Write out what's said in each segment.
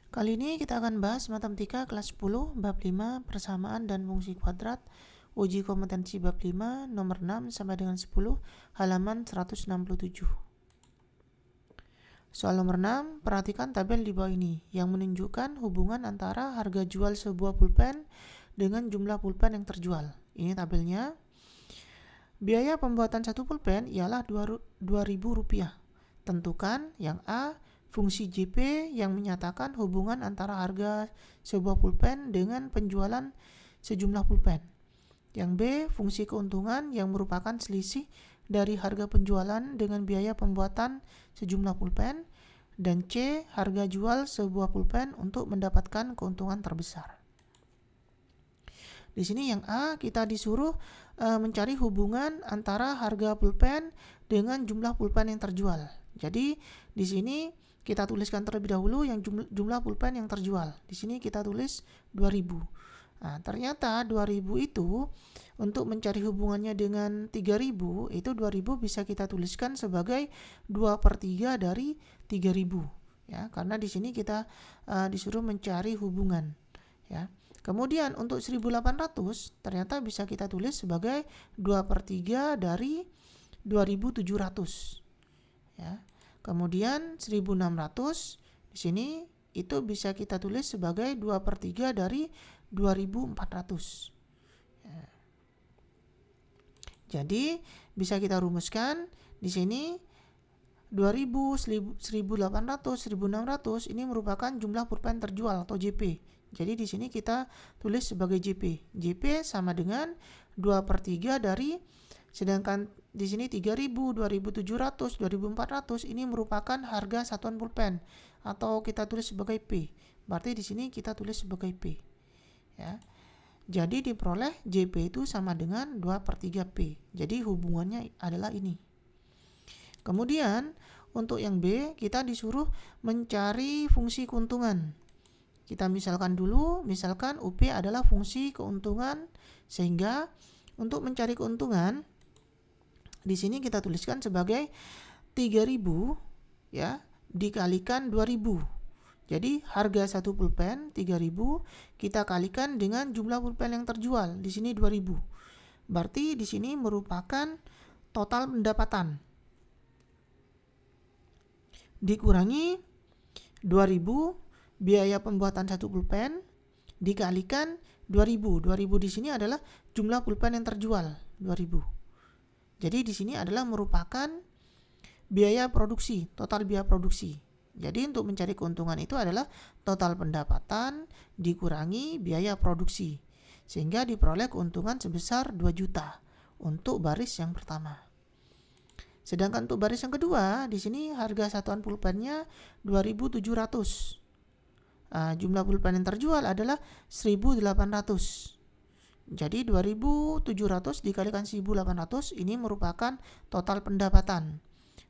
Kali ini kita akan bahas matematika kelas 10 bab 5 persamaan dan fungsi kuadrat, uji kompetensi bab 5 nomor 6 sampai dengan 10 halaman 167. Soal nomor 6, perhatikan tabel di bawah ini yang menunjukkan hubungan antara harga jual sebuah pulpen dengan jumlah pulpen yang terjual. Ini tabelnya. Biaya pembuatan satu pulpen ialah Rp2.000. Tentukan yang A, fungsi JP yang menyatakan hubungan antara harga sebuah pulpen dengan penjualan sejumlah pulpen. Yang B, fungsi keuntungan yang merupakan selisih dari harga penjualan dengan biaya pembuatan sejumlah pulpen. Dan C, harga jual sebuah pulpen untuk mendapatkan keuntungan terbesar. Di sini yang A, kita disuruh mencari hubungan antara harga pulpen dengan jumlah pulpen yang terjual. Jadi di sini kita tuliskan terlebih dahulu yang jumlah pulpen yang terjual. Di sini kita tulis 2.000. Nah, ternyata 2.000 itu untuk mencari hubungannya dengan 3.000, itu 2.000 bisa kita tuliskan sebagai 2/3 dari 3.000. Ya, karena di sini kita disuruh mencari hubungan. Ya. Kemudian untuk 1.800 ternyata bisa kita tulis sebagai 2/3 dari 2.700. Ya. Kemudian 1.600 di sini itu bisa kita tulis sebagai 2/3 dari 2.400. Ya. Jadi bisa kita rumuskan di sini 2.000, 1.800, 1.600 ini merupakan jumlah pulpen terjual atau JP. Jadi di sini kita tulis sebagai JP. JP sama dengan 2/3 dari, sedangkan di sini 3.000, 2.700, 2.400 ini merupakan harga satuan pulpen atau kita tulis sebagai P. Berarti di sini kita tulis sebagai P. Ya. Jadi diperoleh JP itu sama dengan 2/3 P. Jadi hubungannya adalah ini. Kemudian untuk yang B kita disuruh mencari fungsi keuntungan. Kita misalkan dulu, misalkan UP adalah fungsi keuntungan, sehingga untuk mencari keuntungan di sini kita tuliskan sebagai 3.000 ya dikalikan 2.000. Jadi harga satu pulpen 3.000 kita kalikan dengan jumlah pulpen yang terjual, di sini 2.000. Berarti di sini merupakan total pendapatan. Dikurangi 2.000 biaya pembuatan satu pulpen dikalikan 2.000. 2.000 di sini adalah jumlah pulpen yang terjual, 2.000. Jadi di sini adalah merupakan biaya produksi, total biaya produksi. Jadi untuk mencari keuntungan itu adalah total pendapatan dikurangi biaya produksi, sehingga diperoleh keuntungan sebesar 2 juta untuk baris yang pertama. Sedangkan untuk baris yang kedua, di sini harga satuan pulpennya 2.700. Jumlah pulpen yang terjual adalah 1.800. Jadi 2.700 dikalikan 1.800 ini merupakan total pendapatan.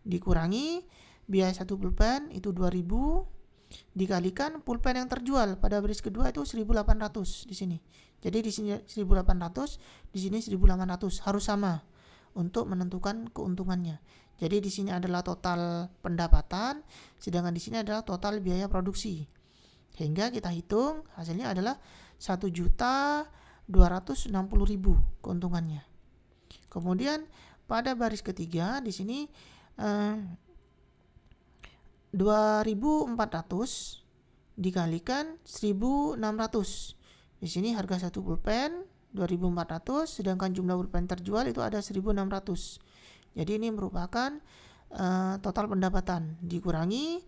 Dikurangi biaya satu pulpen itu 2.000 dikalikan pulpen yang terjual pada baris kedua itu 1.800 di sini. Jadi di sini 1.800, di sini 1.800 harus sama untuk menentukan keuntungannya. Jadi di sini adalah total pendapatan, sedangkan di sini adalah total biaya produksi. Sehingga kita hitung hasilnya adalah 1.260.000 keuntungannya. Kemudian pada baris ketiga di sini 2.400 dikalikan 1.600. Di sini harga satu pulpen 2.400, sedangkan jumlah pulpen terjual itu ada 1.600. Jadi ini merupakan total pendapatan dikurangi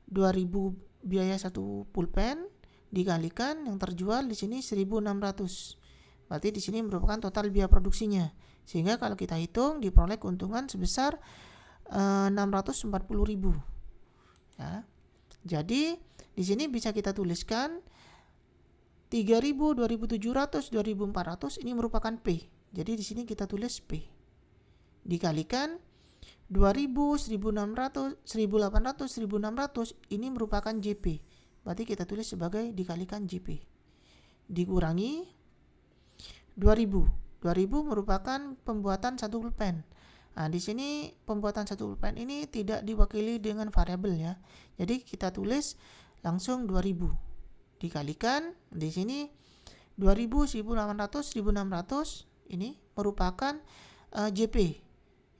2.000 biaya satu pulpen dikalikan yang terjual di sini 1.600. Berarti di sini merupakan total biaya produksinya. Sehingga kalau kita hitung diperoleh keuntungan sebesar 640.000. Ya. Jadi di sini bisa kita tuliskan 3.000, 2.700, 2.400 ini merupakan P. Jadi di sini kita tulis P. Dikalikan 2.000, 1.600, 1.800, 1.600 ini merupakan JP. Berarti kita tulis sebagai dikalikan JP. Dikurangi 2.000. 2.000 merupakan pembuatan satu pulpen. Nah, di sini pembuatan satu pulpen ini tidak diwakili dengan variabel ya. Jadi kita tulis langsung 2000 dikalikan di sini 2000, 1800, 1600 ini merupakan JP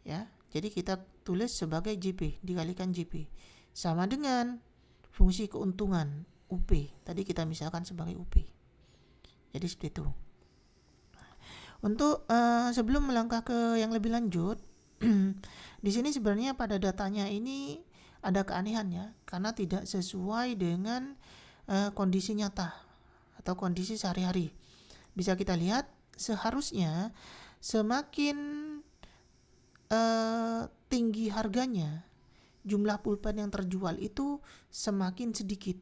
ya. Jadi kita tulis sebagai JP dikalikan JP sama dengan fungsi keuntungan UP. Tadi kita misalkan sebagai UP. Jadi seperti itu. Untuk sebelum melangkah ke yang lebih lanjut, di sini sebenarnya pada datanya ini ada keanehan ya, karena tidak sesuai dengan kondisi nyata atau kondisi sehari-hari. Bisa kita lihat seharusnya semakin tinggi harganya, jumlah pulpen yang terjual itu semakin sedikit.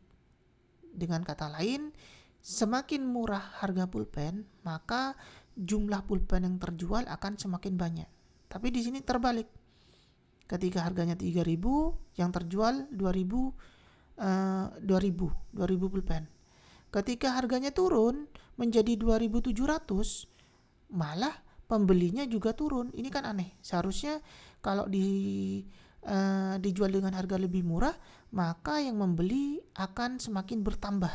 Dengan kata lain, semakin murah harga pulpen, maka jumlah pulpen yang terjual akan semakin banyak. Tapi di sini terbalik. Ketika harganya 3.000, yang terjual 2.000 pulpen. Ketika harganya turun menjadi 2.700, malah pembelinya juga turun. Ini kan aneh. Seharusnya kalau dijual dengan harga lebih murah, maka yang membeli akan semakin bertambah.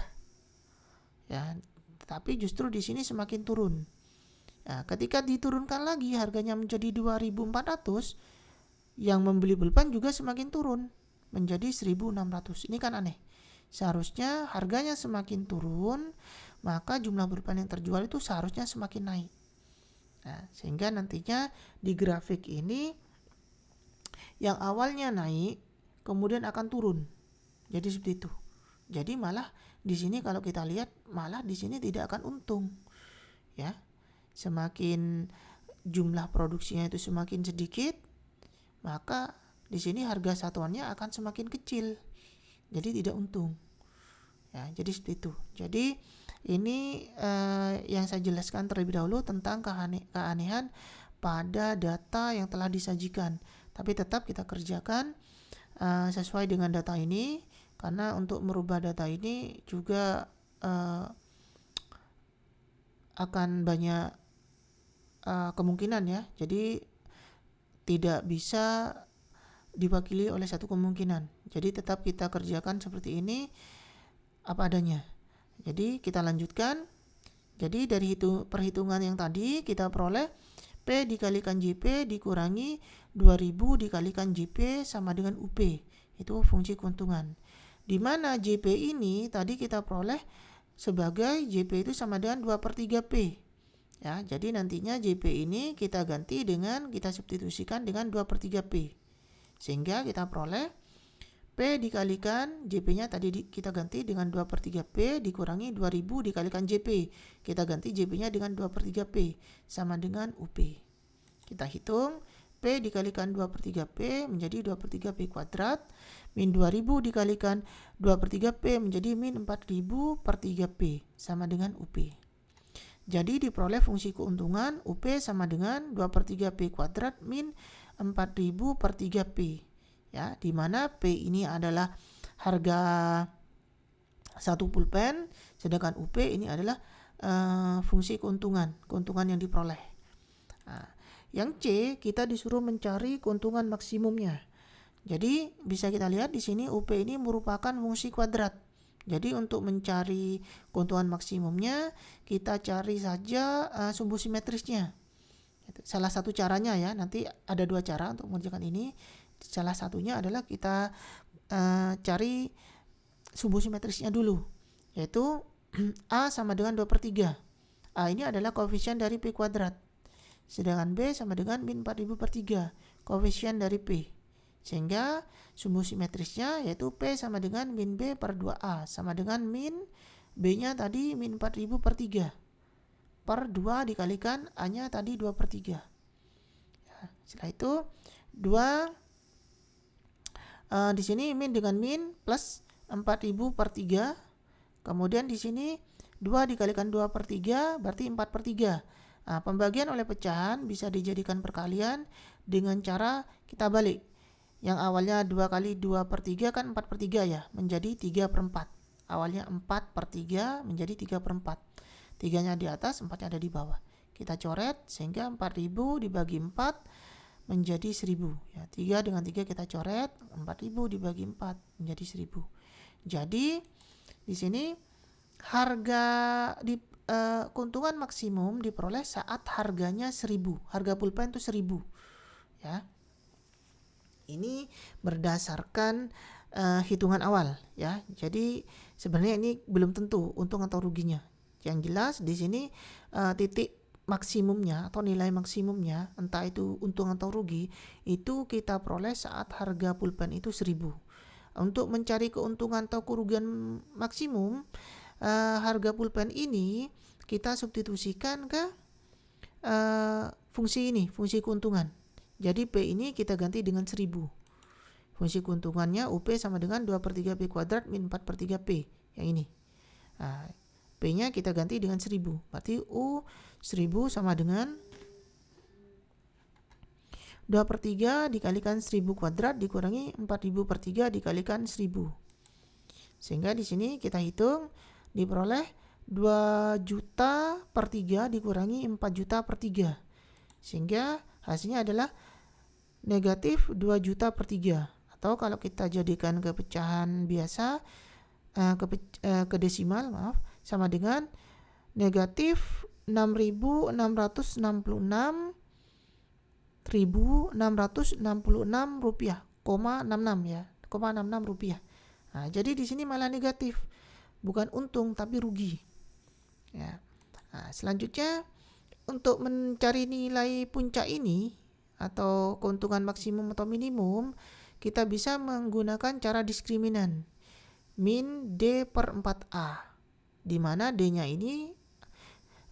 Ya, tapi justru di sini semakin turun. Nah, ketika diturunkan lagi harganya menjadi 2.400, yang membeli pulpen juga semakin turun menjadi 1.600. Ini kan aneh. Seharusnya harganya semakin turun, maka jumlah pulpen yang terjual itu seharusnya semakin naik. Nah, sehingga nantinya di grafik ini yang awalnya naik kemudian akan turun. Jadi seperti itu. Jadi malah di sini kalau kita lihat malah di sini tidak akan untung. Ya. Semakin jumlah produksinya itu semakin sedikit, maka di sini harga satuannya akan semakin kecil. Jadi tidak untung. Ya, jadi seperti itu. Jadi ini yang saya jelaskan terlebih dahulu tentang keanehan pada data yang telah disajikan. Tapi tetap kita kerjakan sesuai dengan data ini, karena untuk merubah data ini juga akan banyak kemungkinan ya. Jadi tidak bisa diwakili oleh satu kemungkinan. Jadi tetap kita kerjakan seperti ini apa adanya. Jadi kita lanjutkan. Jadi dari perhitungan yang tadi kita peroleh P dikalikan JP dikurangi 2000 dikalikan JP sama dengan UP. Itu fungsi keuntungan. Di mana JP ini tadi kita peroleh sebagai JP itu sama dengan 2/3 P. Ya, jadi nantinya JP ini kita substitusikan dengan 2/3 P. Sehingga kita peroleh P dikalikan JP-nya tadi kita ganti dengan 2/3 P dikurangi 2000 dikalikan JP. Kita ganti JP-nya dengan 2/3 P sama dengan UP. Kita hitung P dikalikan 2/3 P menjadi 2/3 P kuadrat min 2000 dikalikan 2/3 P menjadi min 4000/3 P sama dengan UP. Jadi diperoleh fungsi keuntungan UP sama dengan 2/3 P kuadrat min 4000/3 P. Ya, di mana P ini adalah harga satu pulpen, sedangkan UP ini adalah fungsi keuntungan yang diperoleh. Nah, yang C kita disuruh mencari keuntungan maksimumnya. Jadi bisa kita lihat di sini UP ini merupakan fungsi kuadrat. Jadi untuk mencari keuntungan maksimumnya kita cari saja sumbu simetrisnya. Salah satu caranya ya, nanti ada dua cara untuk mengerjakan ini. Salah satunya adalah kita cari sumbu simetrisnya dulu, yaitu A sama dengan 2/3. A ini adalah koefisien dari P kuadrat, sedangkan B sama dengan min 4000/3, koefisien dari P. Sehingga sumbu simetrisnya yaitu P sama dengan min B per 2A sama dengan min B-nya tadi min 4000/3 per 2 dikalikan A-nya tadi 2/3. Ya, setelah itu 2 di sini min dengan min plus 4000/3. Kemudian di sini 2 dikalikan 2/3 berarti 4/3. Nah, pembagian oleh pecahan bisa dijadikan perkalian dengan cara kita balik. Yang awalnya 2 kali 2/3 kan 4/3 ya, menjadi 3/4. Awalnya 4/3 menjadi 3/4. 3-nya di atas, 4-nya ada di bawah. Kita coret sehingga 4000 dibagi 4 menjadi 1000 ya. 3 dengan 3 kita coret, 4000 dibagi 4 menjadi 1000. Jadi di sini harga keuntungan maksimum diperoleh saat harganya 1000. Harga pulpen itu 1000 ya. Ini berdasarkan hitungan awal ya. Jadi sebenarnya ini belum tentu untung atau ruginya. Yang jelas di sini titik maksimumnya atau nilai maksimumnya, entah itu untung atau rugi, itu kita peroleh saat harga pulpen itu 1000. Untuk mencari keuntungan atau kerugian maksimum, harga pulpen ini kita substitusikan ke fungsi ini, fungsi keuntungan. Jadi P ini kita ganti dengan 1000. Fungsi keuntungannya UP sama dengan 2/3 P kuadrat min 4/3 P. Yang ini. Nah, P-nya kita ganti dengan 1000. Berarti U 1000 sama dengan 2/3 dikalikan 1000 kuadrat dikurangi 4000/3 dikalikan 1000. Sehingga di sini kita hitung diperoleh 2 juta per 3 dikurangi 4 juta per 3. Sehingga hasilnya adalah negatif 2 juta per 3. Atau kalau kita jadikan ke pecahan biasa, ke desimal sama dengan negatif 6.666.666 rupiah, 66 ya, 66 rupiah. Nah, jadi di sini malah negatif, bukan untung tapi rugi. Ya. Nah, selanjutnya untuk mencari nilai puncak ini atau keuntungan maksimum atau minimum, kita bisa menggunakan cara diskriminan min D per 4A, di mana D-nya ini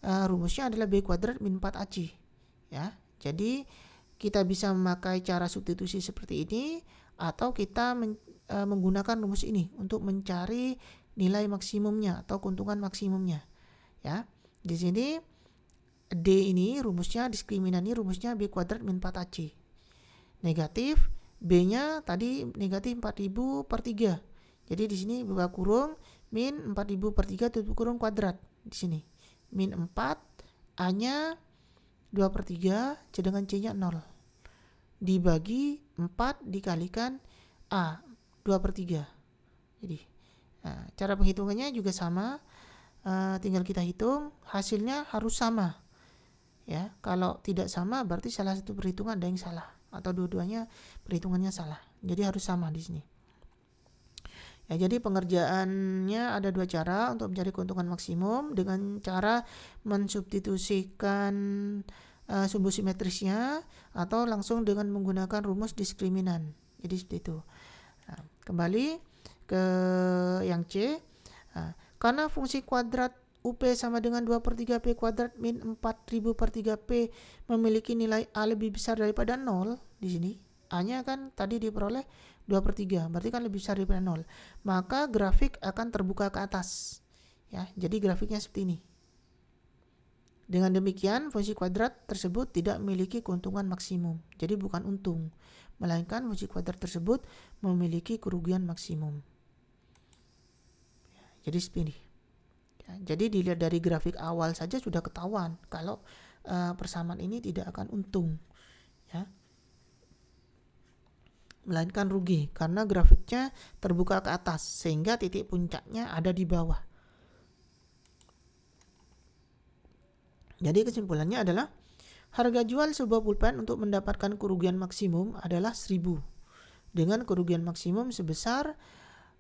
rumusnya adalah B kuadrat min 4AC ya. Jadi kita bisa memakai cara substitusi seperti ini, atau kita menggunakan rumus ini untuk mencari nilai maksimumnya atau keuntungan maksimumnya ya. Di sini D ini rumusnya, diskriminan ini rumusnya B kuadrat min 4AC. Negatif B-nya tadi negatif 4000 per 3. Jadi di sini buka kurung min 4000 per 3 tutup kurung kuadrat di sini. Min 4, A-nya 2/3, sedangkan C-nya 0. Dibagi 4 dikalikan A, 2/3. Jadi cara penghitungannya juga sama. Tinggal kita hitung, hasilnya harus sama. Ya, kalau tidak sama berarti salah satu perhitungan ada yang salah, atau dua-duanya perhitungannya salah. Jadi harus sama di sini. Ya, jadi pengerjaannya ada dua cara untuk mencari keuntungan maksimum, dengan cara mensubstitusikan sumbu simetrisnya atau langsung dengan menggunakan rumus diskriminan. Jadi seperti itu. Nah, kembali ke yang C. Karena fungsi kuadrat UP sama dengan 2/3 P kuadrat min 4000 per 3P memiliki nilai A lebih besar daripada 0 di sini. A-nya kan tadi diperoleh 2/3, berarti kan lebih besar daripada 0. Maka grafik akan terbuka ke atas. Ya, jadi grafiknya seperti ini. Dengan demikian, fungsi kuadrat tersebut tidak memiliki keuntungan maksimum. Jadi bukan untung, melainkan fungsi kuadrat tersebut memiliki kerugian maksimum. Ya, jadi seperti ini. Jadi dilihat dari grafik awal saja sudah ketahuan kalau persamaan ini tidak akan untung ya, melainkan rugi, karena grafiknya terbuka ke atas sehingga titik puncaknya ada di bawah. Jadi kesimpulannya adalah harga jual sebuah pulpen untuk mendapatkan kerugian maksimum adalah 1000 dengan kerugian maksimum sebesar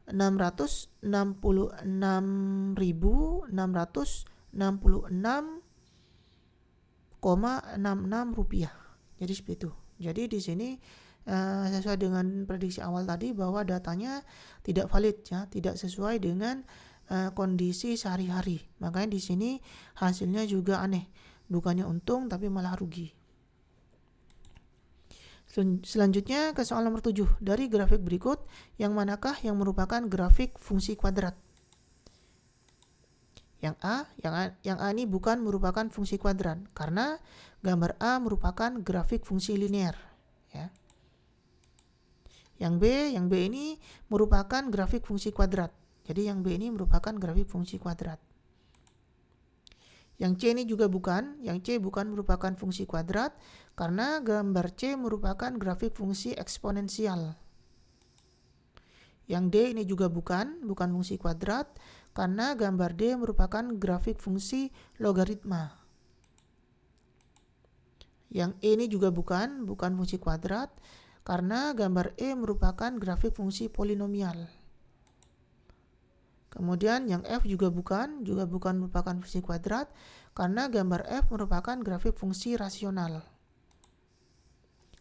666.666,66 rupiah. Jadi seperti itu. Jadi di sini sesuai dengan prediksi awal tadi bahwa datanya tidak valid ya, tidak sesuai dengan kondisi sehari-hari. Makanya di sini hasilnya juga aneh, bukannya untung tapi malah rugi. Selanjutnya ke soal nomor 7. Dari grafik berikut, yang manakah yang merupakan grafik fungsi kuadrat? Yang A ini bukan merupakan fungsi kuadrat karena gambar A merupakan grafik fungsi linear ya. Yang B ini merupakan grafik fungsi kuadrat. Jadi yang B ini merupakan grafik fungsi kuadrat. Yang C ini juga bukan, yang C bukan merupakan fungsi kuadrat karena gambar C merupakan grafik fungsi eksponensial. Yang D ini juga bukan fungsi kuadrat karena gambar D merupakan grafik fungsi logaritma. Yang E ini juga bukan fungsi kuadrat karena gambar E merupakan grafik fungsi polinomial. Kemudian yang F juga bukan merupakan fungsi kuadrat karena gambar F merupakan grafik fungsi rasional.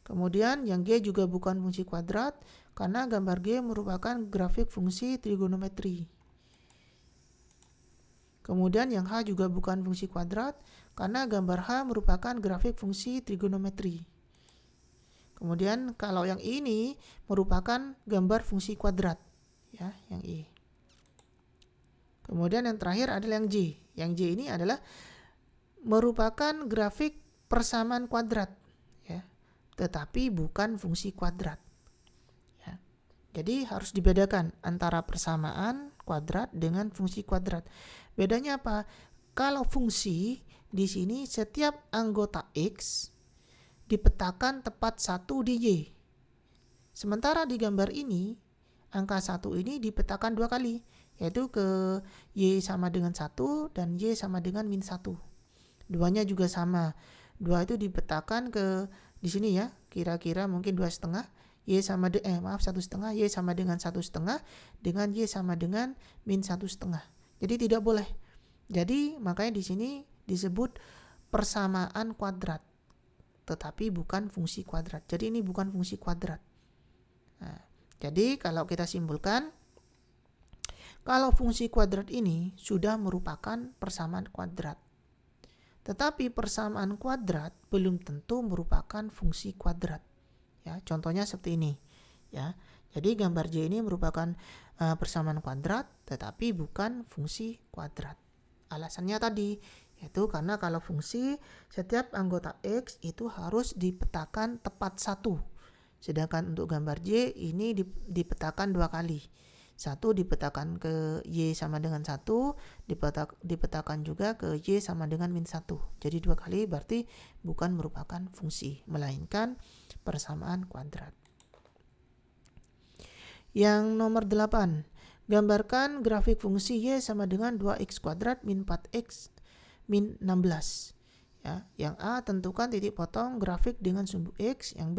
Kemudian yang G juga bukan fungsi kuadrat karena gambar G merupakan grafik fungsi trigonometri. Kemudian yang H juga bukan fungsi kuadrat karena gambar H merupakan grafik fungsi trigonometri. Kemudian kalau yang ini merupakan gambar fungsi kuadrat, ya, yang I. Kemudian yang terakhir adalah yang J. Yang J ini adalah merupakan grafik persamaan kuadrat, ya, tetapi bukan fungsi kuadrat. Ya. Jadi harus dibedakan antara persamaan kuadrat dengan fungsi kuadrat. Bedanya apa? Kalau fungsi di sini setiap anggota X dipetakan tepat 1 di Y. Sementara di gambar ini angka 1 ini dipetakan 2 kali, yaitu ke Y sama dengan 1 dan Y sama dengan min 1. Duanya juga sama. 2 itu dipetakan ke di sini ya, kira-kira mungkin 2,5. Y sama 1,5, Y sama dengan 1,5 dengan Y sama dengan min 1,5. Jadi tidak boleh. Jadi makanya di sini disebut persamaan kuadrat, tetapi bukan fungsi kuadrat. Jadi ini bukan fungsi kuadrat. Nah, jadi kalau kita simpulkan, kalau fungsi kuadrat ini sudah merupakan persamaan kuadrat. Tetapi persamaan kuadrat belum tentu merupakan fungsi kuadrat. Ya, contohnya seperti ini. Ya, jadi gambar J ini merupakan persamaan kuadrat, tetapi bukan fungsi kuadrat. Alasannya tadi, yaitu karena kalau fungsi setiap anggota X itu harus dipetakan tepat 1. Sedangkan untuk gambar J ini dipetakan 2 kali. 1 dipetakan ke Y sama dengan 1, dipetakan juga ke Y sama dengan min 1. Jadi 2 kali berarti bukan merupakan fungsi, melainkan persamaan kuadrat. Yang nomor 8, gambarkan grafik fungsi Y sama dengan 2x kuadrat min 4x min 16. Ya, yang A, tentukan titik potong grafik dengan sumbu X. Yang B,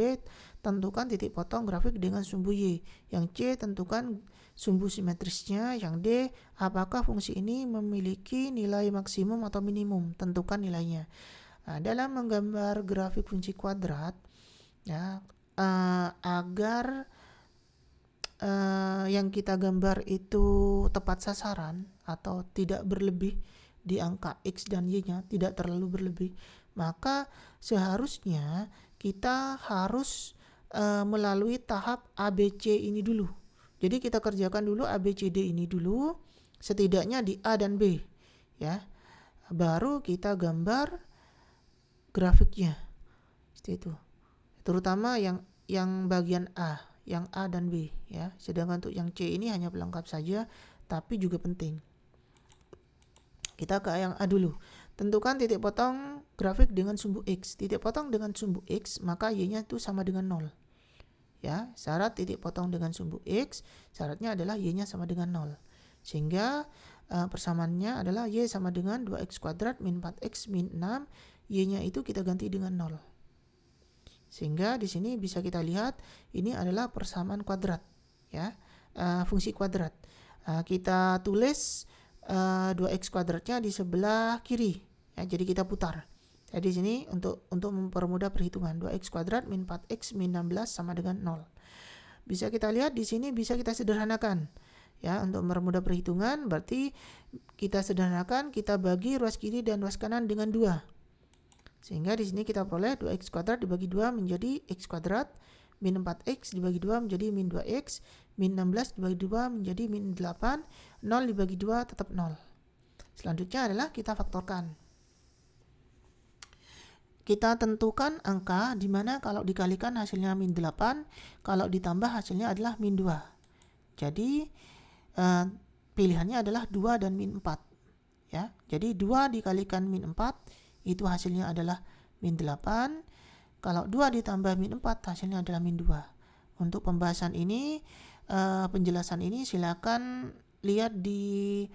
tentukan titik potong grafik dengan sumbu Y. Yang C, tentukan sumbu simetrisnya. Yang D, apakah fungsi ini memiliki nilai maksimum atau minimum? Tentukan nilainya. Nah, dalam menggambar grafik fungsi kuadrat, ya, agar yang kita gambar itu tepat sasaran atau tidak berlebih di angka X dan Y-nya, tidak terlalu berlebih, maka seharusnya kita harus melalui tahap ABC ini dulu. Jadi kita kerjakan dulu ABCD ini dulu, setidaknya di A dan B, ya. Baru kita gambar grafiknya. Seperti itu. Terutama yang bagian A, yang A dan B, ya. Sedangkan untuk yang C ini hanya pelengkap saja, tapi juga penting. Kita ke yang A dulu. Tentukan titik potong grafik dengan sumbu X. Titik potong dengan sumbu X, maka Y-nya itu sama dengan 0. Ya, syarat titik potong dengan sumbu X, syaratnya adalah Y-nya sama dengan 0. Sehingga persamaannya adalah Y sama dengan 2x kuadrat min 4x min 6. Y-nya itu kita ganti dengan 0. Sehingga di sini bisa kita lihat ini adalah persamaan kuadrat, ya, fungsi kuadrat. Kita tulis 2x kuadratnya di sebelah kiri, ya, jadi kita putar. Jadi di sini untuk mempermudah perhitungan, 2x kuadrat min 4x min 16 sama dengan 0. Bisa kita lihat di sini bisa kita sederhanakan, ya, untuk mempermudah perhitungan. Berarti kita sederhanakan, kita bagi ruas kiri dan ruas kanan dengan 2. Sehingga di sini kita peroleh 2x kuadrat dibagi 2 menjadi x kuadrat, min 4x dibagi 2 menjadi min 2x, min 16 dibagi 2 menjadi min 8, 0 dibagi 2 tetap 0. Selanjutnya adalah kita faktorkan. Kita tentukan angka di mana kalau dikalikan hasilnya min 8, kalau ditambah hasilnya adalah min 2. Jadi pilihannya adalah 2 dan min 4. Ya, jadi 2 dikalikan min 4 itu hasilnya adalah min 8. Kalau 2 ditambah min 4 hasilnya adalah min 2. Untuk pembahasan ini penjelasan ini silakan lihat di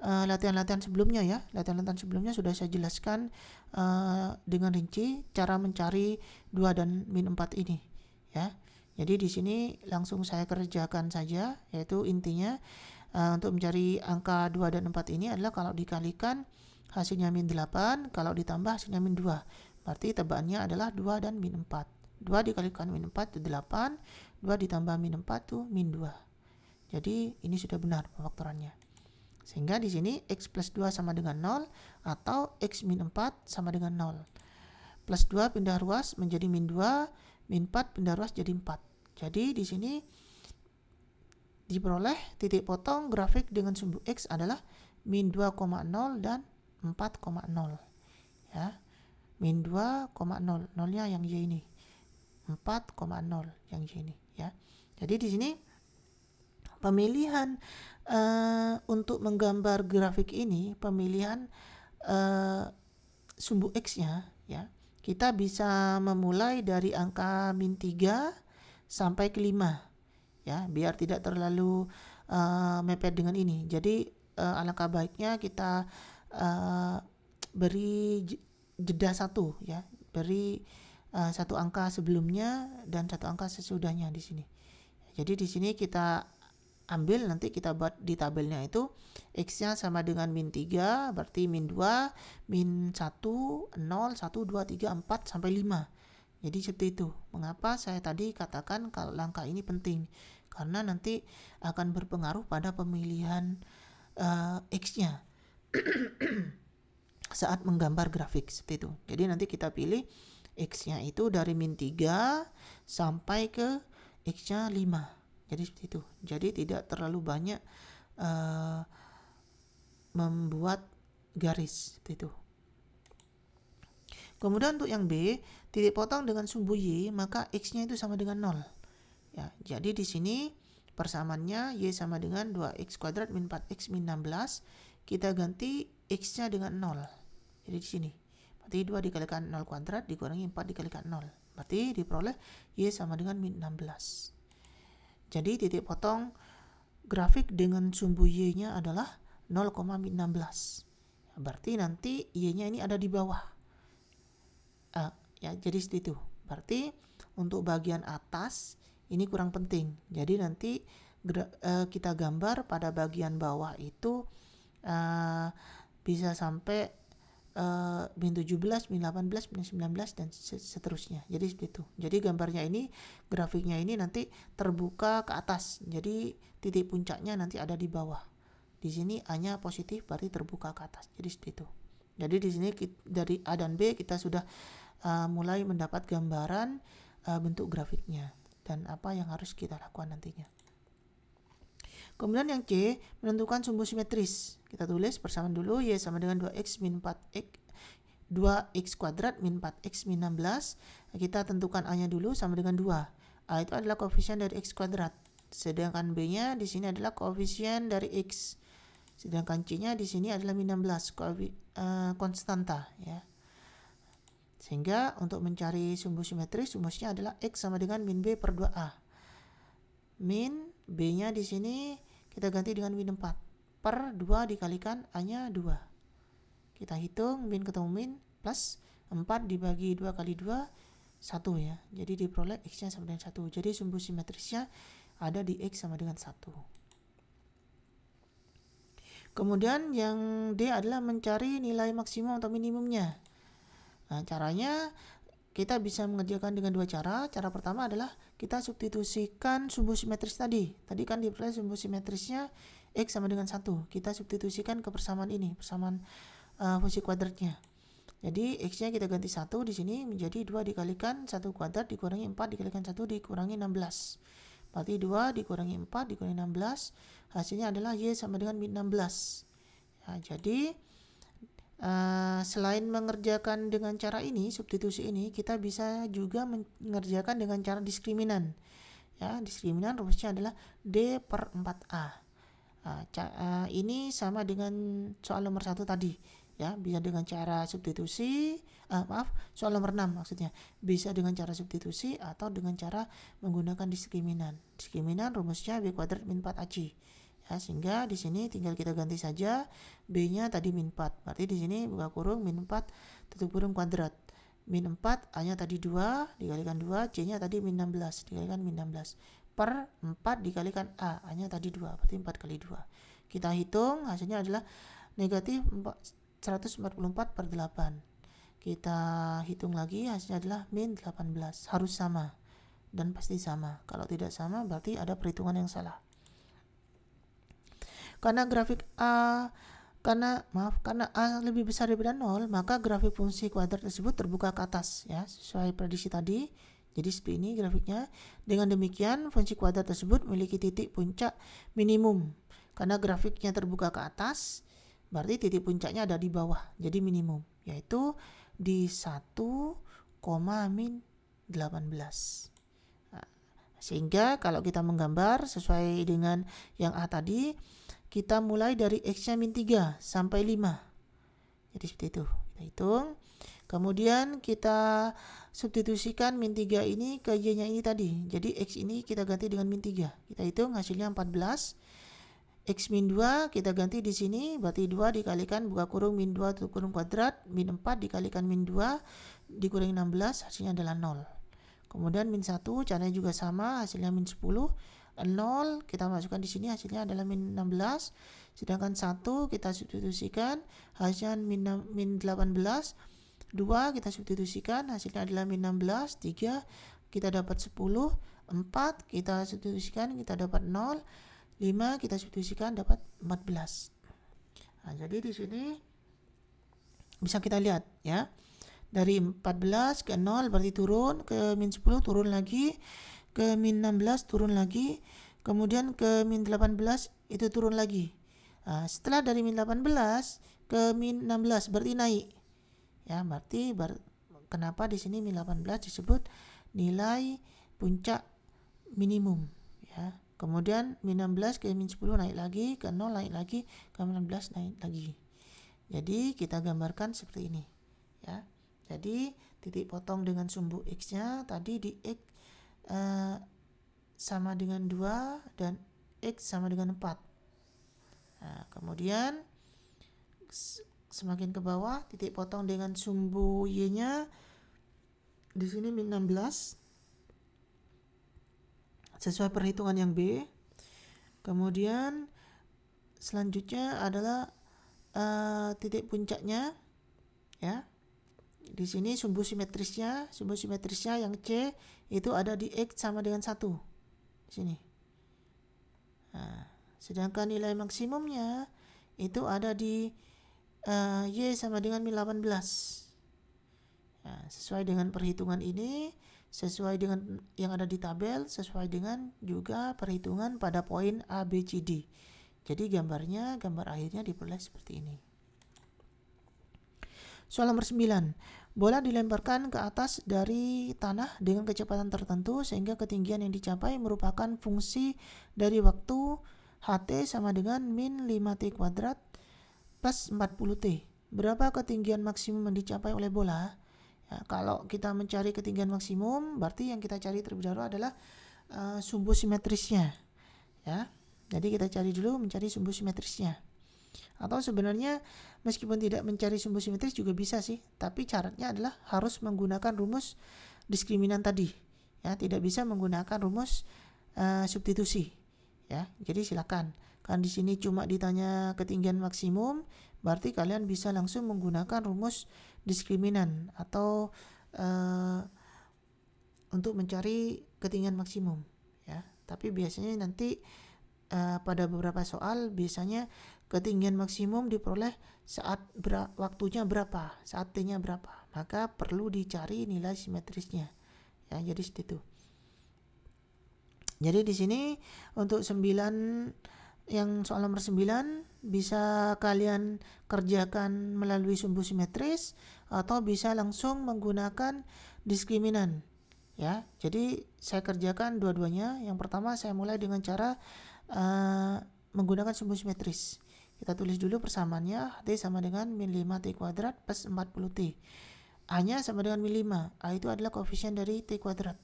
latihan-latihan sebelumnya ya. Latihan-latihan sebelumnya sudah saya jelaskan dengan rinci cara mencari 2 dan min 4 ini ya. Jadi di sini langsung saya kerjakan saja, yaitu intinya untuk mencari angka 2 dan 4 ini adalah kalau dikalikan hasilnya min 8, kalau ditambah hasilnya min 2. Berarti tebakannya adalah 2 dan min 4. 2 dikalikan min 4 itu 8, 2 ditambah min 4 itu min 2. Jadi ini sudah benar pemfaktorannya. Sehingga di sini x plus 2 sama dengan 0 atau x min 4 sama dengan 0. Plus 2 pindah ruas menjadi min 2, min 4 pindah ruas jadi 4. Jadi di sini diperoleh titik potong grafik dengan sumbu x adalah min 2,0 dan 4,0 ya. Min 2,0, nolnya yang y ini. 4,0 yang y ini ya. Jadi di sini pemilihan untuk menggambar grafik ini, pemilihan sumbu x-nya ya. Kita bisa memulai dari angka min 3 sampai ke 5 ya, biar tidak terlalu mepet dengan ini. Jadi alangkah baiknya kita beri jeda satu ya, beri satu angka sebelumnya dan satu angka sesudahnya di sini. Jadi di sini kita ambil, nanti kita buat di tabelnya itu x-nya sama dengan min 3, berarti min 2, min 1, 0, 1, 2, 3, 4 sampai 5. Jadi seperti itu. Mengapa saya tadi katakan kalau langkah ini penting? Karena nanti akan berpengaruh pada pemilihan x-nya saat menggambar grafik seperti itu. Jadi nanti kita pilih x-nya itu dari min 3 sampai ke x-nya 5. Jadi seperti itu. Jadi tidak terlalu banyak membuat garis seperti itu. Kemudian untuk yang B, titik potong dengan sumbu y, maka x-nya itu sama dengan 0. Ya, jadi di sini persamaannya y sama dengan 2x kuadrat min 4x min 16. Kita ganti x-nya dengan 0. Jadi di sini. Berarti 2 dikalikan 0 kuadrat dikurangi 4 dikalikan 0. Berarti diperoleh y sama dengan min 16. Jadi titik potong grafik dengan sumbu y-nya adalah 0,16. Berarti nanti y-nya ini ada di bawah. Ya, jadi seperti itu. Berarti untuk bagian atas ini kurang penting. Jadi nanti kita gambar pada bagian bawah itu bisa sampai min 17, min 18, min 19 dan seterusnya. Jadi seperti itu. Jadi gambarnya ini, grafiknya ini nanti terbuka ke atas. Jadi titik puncaknya nanti ada di bawah. Di sini A-nya positif berarti terbuka ke atas. Jadi seperti itu. Jadi di sini dari A dan B kita sudah mulai mendapat gambaran bentuk grafiknya dan apa yang harus kita lakukan nantinya. Kemudian yang C, menentukan sumbu simetris. Kita tulis persamaan dulu, y sama dengan 2x min 4x 2x kuadrat min 4x min 16. Kita tentukan A-nya dulu sama dengan 2. A itu adalah koefisien dari x kuadrat. Sedangkan B-nya di sini adalah koefisien dari x. Sedangkan C-nya di sini adalah min 16, konstanta ya. Sehingga untuk mencari sumbu simetris, rumusnya adalah x sama dengan min b per 2a. Min b-nya di sini kita ganti dengan min 4 per 2 dikalikan a-nya 2. Kita hitung min ketemu min plus 4 dibagi 2 kali 2 1 ya. Jadi diperoleh x-nya sama dengan 1. Jadi sumbu simetrisnya ada di x sama dengan 1. Kemudian yang D adalah mencari nilai maksimum atau minimumnya. Nah, caranya kita bisa mengerjakan dengan dua cara. Cara pertama adalah kita substitusikan sumbu simetris tadi. Tadi kan diperoleh sumbu simetrisnya x sama dengan 1. Kita substitusikan ke persamaan ini, persamaan fungsi kuadratnya. Jadi x-nya kita ganti 1 di sini menjadi 2 dikalikan 1 kuadrat dikurangi 4 dikalikan 1 dikurangi 16. Berarti 2 dikurangi 4 dikurangi 16. Hasilnya adalah y sama dengan min 16. Ya, jadi selain mengerjakan dengan cara ini, substitusi ini, kita bisa juga mengerjakan dengan cara diskriminan. Ya, diskriminan rumusnya adalah D per 4A. Ini sama dengan soal nomor 1 tadi. ya, bisa dengan cara substitusi, soal nomor 6 maksudnya, bisa dengan cara substitusi atau dengan cara menggunakan diskriminan. Diskriminan rumusnya B kuadrat min 4AC. Ya, sehingga di sini tinggal kita ganti saja B-nya tadi min 4. Berarti di sini buka kurung min 4 tutup kurung kuadrat. Min 4 A-nya tadi 2 dikalikan 2, C-nya tadi min 16 dikalikan min 16 per 4 dikalikan A-nya tadi 2, berarti 4 kali 2. Kita hitung, hasilnya adalah negatif 144 per 8. Kita hitung lagi, hasilnya adalah min 18. Harus sama, dan pasti sama. Kalau tidak sama, berarti ada perhitungan yang salah. Karena A lebih besar daripada 0, maka grafik fungsi kuadrat tersebut terbuka ke atas, ya, sesuai prediksi tadi. Jadi seperti ini grafiknya. Dengan demikian, fungsi kuadrat tersebut memiliki titik puncak minimum. Karena grafiknya terbuka ke atas, berarti titik puncaknya ada di bawah, jadi minimum, yaitu di 1,-18. Nah, sehingga kalau kita menggambar sesuai dengan yang A tadi, kita mulai dari X-nya min 3 sampai 5. Jadi seperti itu. Kita hitung. Kemudian kita substitusikan min 3 ini ke Y-nya ini tadi. Jadi X ini kita ganti dengan min 3. Kita hitung hasilnya 14. X min 2 kita ganti di sini, berarti 2 dikalikan buka kurung min 2 tutup kurung kuadrat, min 4 dikalikan min 2 dikurangi 16, hasilnya adalah 0. Kemudian min 1 caranya juga sama, hasilnya min 10. 0 kita masukkan di sini, hasilnya adalah min 16. Sedangkan 1 kita substitusikan, hasilnya min 18. 2 kita substitusikan, hasilnya adalah min 16. 3 kita dapat 10. 4 kita substitusikan, kita dapat 0. 5 kita substitusikan, dapat 14. Nah, jadi di sini bisa kita lihat, ya. Dari 14 ke 0 berarti turun, ke min 10 turun lagi, ke min 16 turun lagi, kemudian ke min 18 itu turun lagi. Nah, setelah dari min 18 ke min 16 berarti naik. Ya, berarti kenapa di sini min 18 disebut nilai puncak minimum, ya. Kemudian min 16 ke min 10 naik lagi, ke 0 naik lagi, ke min 16 naik lagi. Jadi kita gambarkan seperti ini, ya. Jadi titik potong dengan sumbu X-nya tadi di X sama dengan 2 dan X sama dengan 4. Nah, kemudian semakin ke bawah titik potong dengan sumbu Y-nya di sini min 16 sesuai perhitungan yang B. Kemudian selanjutnya adalah titik puncaknya, ya. Di sini sumbu simetrisnya yang C itu ada di X sama dengan 1 di sini. Nah, sedangkan nilai maksimumnya itu ada di Y sama dengan min 18. Nah, sesuai dengan perhitungan ini, sesuai dengan yang ada di tabel, sesuai dengan juga perhitungan pada poin A, B, C, D. Jadi gambar akhirnya diperoleh seperti ini. Soal nomor 9. Bola dilemparkan ke atas dari tanah dengan kecepatan tertentu sehingga ketinggian yang dicapai merupakan fungsi dari waktu HT sama dengan min 5T kuadrat plus 40T. Berapa ketinggian maksimum yang dicapai oleh bola? Ya, kalau kita mencari ketinggian maksimum, berarti yang kita cari terlebih dahulu adalah sumbu simetrisnya, ya. Jadi kita cari dulu mencari sumbu simetrisnya. Atau sebenarnya meskipun tidak mencari sumbu simetris juga bisa sih, tapi syaratnya adalah harus menggunakan rumus diskriminan tadi, ya. Tidak bisa menggunakan rumus substitusi, ya. Jadi silakan. Kan di sini cuma ditanya ketinggian maksimum, berarti kalian bisa langsung menggunakan rumus diskriminan atau untuk mencari ketinggian maksimum, ya. Tapi biasanya nanti pada beberapa soal biasanya ketinggian maksimum diperoleh saat waktunya berapa, saat T-nya berapa, maka perlu dicari nilai simetrisnya, ya. Jadi seperti itu. Jadi di sini untuk 9, yang soal nomor 9 bisa kalian kerjakan melalui sumbu simetris atau bisa langsung menggunakan diskriminan, ya. Jadi saya kerjakan dua-duanya. Yang pertama saya mulai dengan cara menggunakan sumbu simetris. Kita tulis dulu persamaannya. T sama dengan min 5T kuadrat plus 40T. A-nya sama dengan min 5. A itu adalah koefisien dari T kuadrat.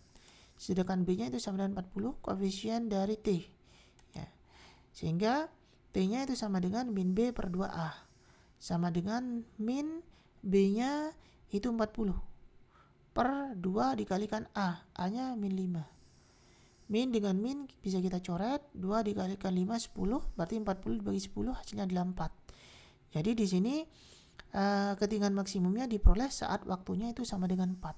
Sedangkan B-nya itu sama dengan 40, koefisien dari T. Ya. Sehingga T-nya itu sama dengan min B per 2A. Sama dengan min B-nya itu 40 per 2 dikalikan A. A-nya min 5. Min dengan min bisa kita coret. 2 dikalikan 5, 10. Berarti 40 dibagi 10 hasilnya adalah 4. Jadi di sini ketinggian maksimumnya diperoleh saat waktunya itu sama dengan 4.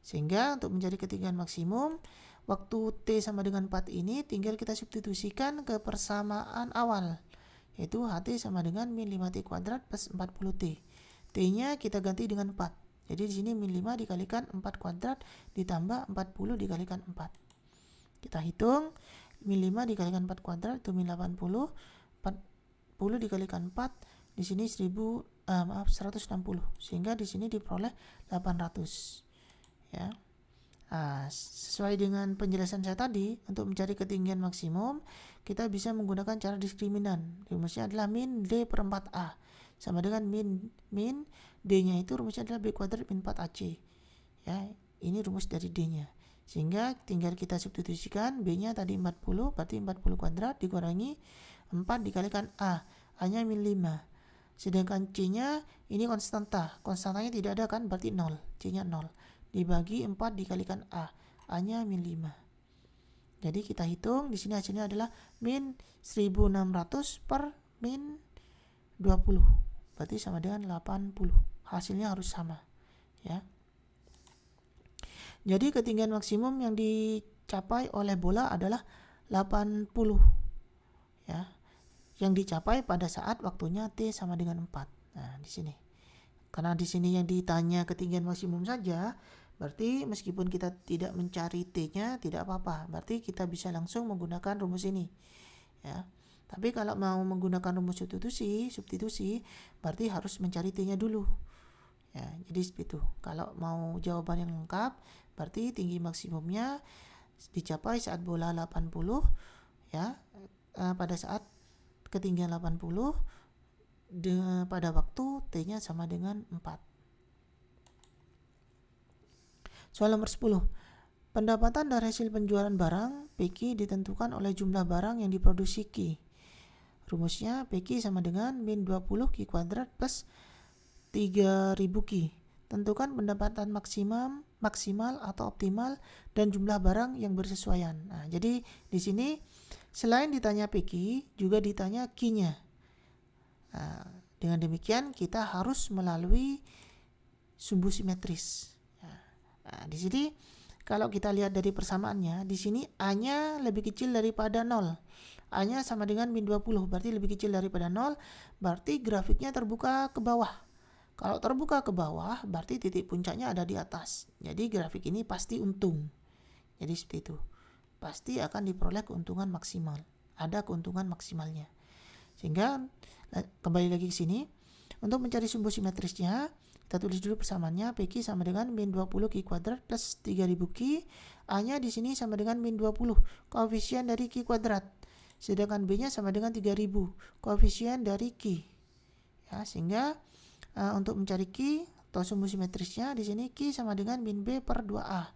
Sehingga untuk mencari ketinggian maksimum, waktu T sama dengan 4 ini tinggal kita substitusikan ke persamaan awal, yaitu HT sama dengan min 5T kuadrat plus 40T. T-nya kita ganti dengan 4. Jadi di sini min 5 dikalikan 4 kuadrat ditambah 40 dikalikan 4. Kita hitung, min 5 dikalikan 4 kuadrat itu min 80. 40 dikalikan 4 di sini 160. Sehingga di sini diperoleh 800. Ya. Sesuai dengan penjelasan saya tadi, untuk mencari ketinggian maksimum kita bisa menggunakan cara diskriminan. Rumusnya adalah min D per 4A sama dengan min D-nya itu rumusnya adalah B kuadrat min 4AC. Ya, ini rumus dari D-nya. Sehingga tinggal kita substitusikan, B-nya tadi 40, berarti 40 kuadrat dikurangi 4 dikalikan A. A-nya min 5. Sedangkan C-nya ini konstanta. Konstantanya tidak ada kan, berarti 0. C-nya 0. Dibagi 4 dikalikan A. A-nya min 5. Jadi kita hitung, di sini hasilnya adalah min 1600 per min 20. Berarti sama dengan 80. Hasilnya harus sama. Ya. Jadi ketinggian maksimum yang dicapai oleh bola adalah 80. Ya. Yang dicapai pada saat waktunya T sama dengan 4. Nah, di sini. Karena di sini yang ditanya ketinggian maksimum saja, berarti meskipun kita tidak mencari T-nya tidak apa-apa. Berarti kita bisa langsung menggunakan rumus ini. Ya. Tapi kalau mau menggunakan rumus substitusi, berarti harus mencari T-nya dulu. Ya, jadi seperti itu. Kalau mau jawaban yang lengkap, berarti tinggi maksimumnya dicapai saat bola 80, ya, pada saat ketinggian 80 pada waktu T-nya sama dengan 4. Soal nomor 10. Pendapatan dari hasil penjualan barang PQ ditentukan oleh jumlah barang yang diproduksi Q. Rumusnya PQ sama dengan min 20 Q kuadrat plus 3000 Q. Tentukan pendapatan maksimal atau optimal dan jumlah barang yang bersesuaian. Nah, jadi di sini selain ditanya PQ, juga ditanya Q-nya. Nah, dengan demikian kita harus melalui sumbu simetris. Nah, di sini kalau kita lihat dari persamaannya, di sini A-nya lebih kecil daripada 0. A-nya sama dengan min 20, berarti lebih kecil daripada 0, berarti grafiknya terbuka ke bawah. Kalau terbuka ke bawah, berarti titik puncaknya ada di atas. Jadi grafik ini pasti untung. Jadi seperti itu. Pasti akan diperoleh keuntungan maksimal. Ada keuntungan maksimalnya. Sehingga kembali lagi ke sini. Untuk mencari sumbu simetrisnya, kita tulis dulu persamaannya. PQ sama dengan min 20 Q kuadrat plus 3000 Q. A-nya di sini sama dengan min 20, koefisien dari Q kuadrat. Sedangkan B-nya sama dengan 3000, koefisien dari Q. Ya, sehingga untuk mencari Q atau sumbu simetrisnya, di sini Q sama dengan min B per 2A.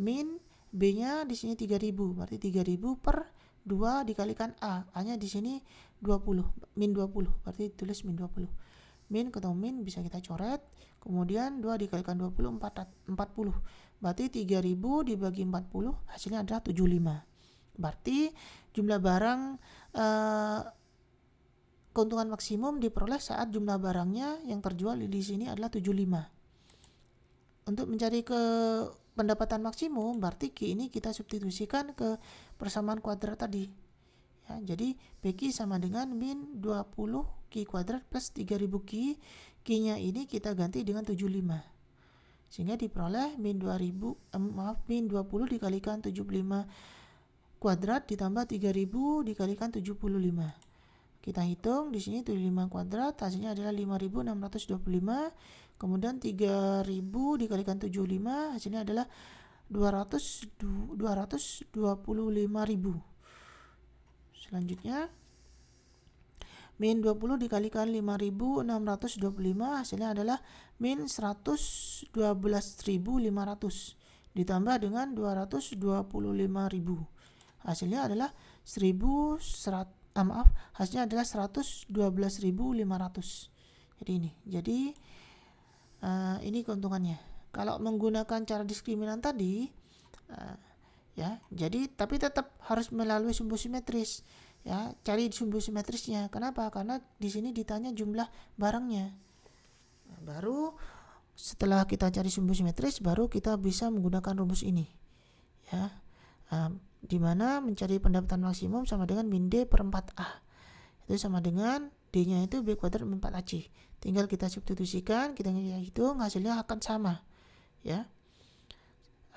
Min B-nya di sini 3000, berarti 3000 per 2 dikalikan A. A-nya di sini 20, min 20, berarti tulis min 20. Min ketemu min bisa kita coret. Kemudian 2 dikalikan 20, 40. Berarti 3000 dibagi 40, hasilnya adalah 75. Berarti jumlah barang keuntungan maksimum diperoleh saat jumlah barangnya yang terjual di sini adalah 75. Untuk mencari ke pendapatan maksimum, berarti Q ini kita substitusikan ke persamaan kuadrat tadi. Ya, jadi PQ sama dengan min 20 Q kuadrat plus 3000 Q. Q-nya ini kita ganti dengan 75. Sehingga diperoleh min 20 dikalikan 75 kuadrat ditambah 3000 dikalikan 75. Kita hitung di sini 75 kuadrat, hasilnya adalah 5625. Kemudian 3000 dikalikan 75, hasilnya adalah 225.000. Selanjutnya Min 20 dikalikan 5.625 hasilnya adalah min 112.500 ditambah dengan 225.000. Hasilnya adalah hasilnya adalah 112.500. Jadi ini. Ini keuntungannya. Kalau menggunakan cara diskriminan tadi, jadi tapi tetap harus melalui sumbu simetris. Ya, cari sumbu simetrisnya. Kenapa? Karena di sini ditanya jumlah barangnya. Baru setelah kita cari sumbu simetris, baru kita bisa menggunakan rumus ini. Ya, di mana mencari pendapatan maksimum sama dengan min D per 4A. Itu sama dengan D-nya itu B kuadrat 4AC. Tinggal kita substitusikan, kita hitung, hasilnya akan sama. Ya.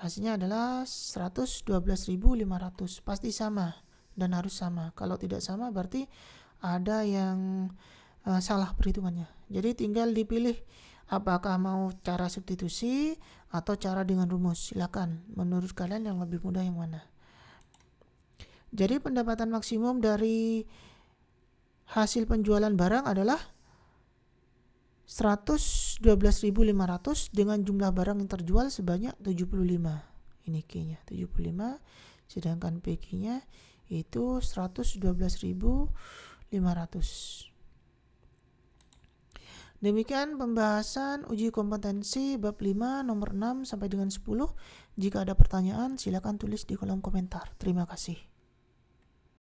Hasilnya adalah 112.500. Pasti sama dan harus sama. Kalau tidak sama berarti ada yang salah perhitungannya. Jadi tinggal dipilih apakah mau cara substitusi atau cara dengan rumus. Silakan, menurut kalian yang lebih mudah yang mana. Jadi pendapatan maksimum dari hasil penjualan barang adalah 112.500 dengan jumlah barang yang terjual sebanyak 75. Ini Q-nya 75, sedangkan PQ-nya itu 112.500. Demikian pembahasan uji kompetensi bab 5 nomor 6 sampai dengan 10. Jika ada pertanyaan silakan tulis di kolom komentar. Terima kasih.